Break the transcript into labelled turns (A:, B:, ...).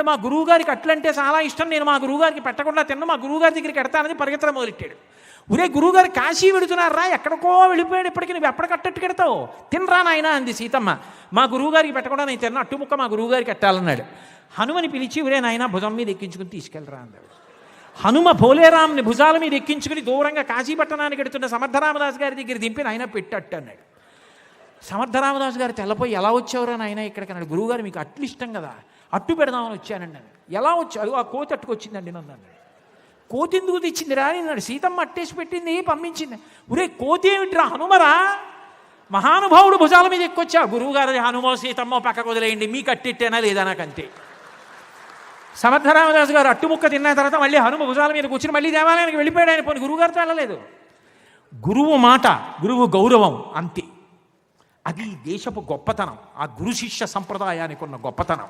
A: మా గురువుగారికి అట్లంటే చాలా ఇష్టం, నేను మా గురువుగారికి పెట్టకుండా తిన్న, మా గురువుగారి దగ్గరికి ఎడతానని పరిగెత్తడం మొదలెట్టాడు. ఒరే గురువుగారు కాశీ వెడుతున్నారా, ఎక్కడికో వెళ్ళిపోయాడు, ఇప్పటికీ నువ్వు ఎప్పటికట్టట్టు కెడతావు, తినరా నాయన అంది సీతమ్మ. మా గురువుగారికి పెట్టకుండా నేను తిన్న అట్టుముక్క మా గురువుగారికి ఎట్టాలన్నాడు. హనుమని పిలిచి ఒరే నాయన భుజం మీద ఎక్కించుకుని తీసుకెళ్ళరా అన్నాడు. హనుమ భోలేరాంని భుజాల మీద ఎక్కించుకుని దూరంగా కాశీపట్టణానికి ఎడుతున్న సమర్థరామదాసు గారి దగ్గర దింపి నాయన పెట్టట్టు అన్నాడు. సమర్థరామదాసు గారు తెల్లపోయి ఎలా వచ్చేవరా నాయన ఇక్కడికి అన్నాడు. గురువుగారు మీకు అట్లు ఇష్టం కదా, అట్టు పెడదామని వచ్చానండి. ఎలా వచ్చావు? ఆ కోతి అట్టుకొచ్చిందండి నన్ను అన్నాడు. కోతి ఎందుకు తెచ్చిందిరా అన్నాడు. సీతమ్మ అట్టేసి పెట్టింది పంపించింది. ఒరే కోతి ఏమిటిరా, హనుమరా, మహానుభావుడు భుజాల మీద ఎక్కొచ్చా. గురువుగారు హనుమో సీతమ్మో పక్కకు వదిలేయండి, మీకు అట్టిట్టేనా లేదా నాకంతే. సమర్థరామదాసు గారు అట్టుముక్క తిన్న తర్వాత మళ్ళీ హనుమ భుజాల మీద కూర్చుని మళ్ళీ దేవాలయానికి వెళ్ళిపోయాడు. ఆయన పోనీ గురువుగారితో వెళ్ళలేదు. గురువు మాట, గురువు గౌరవం అంతే. అది దేశపు గొప్పతనం, ఆ గురు శిష్య సంప్రదాయానికి ఉన్న గొప్పతనం.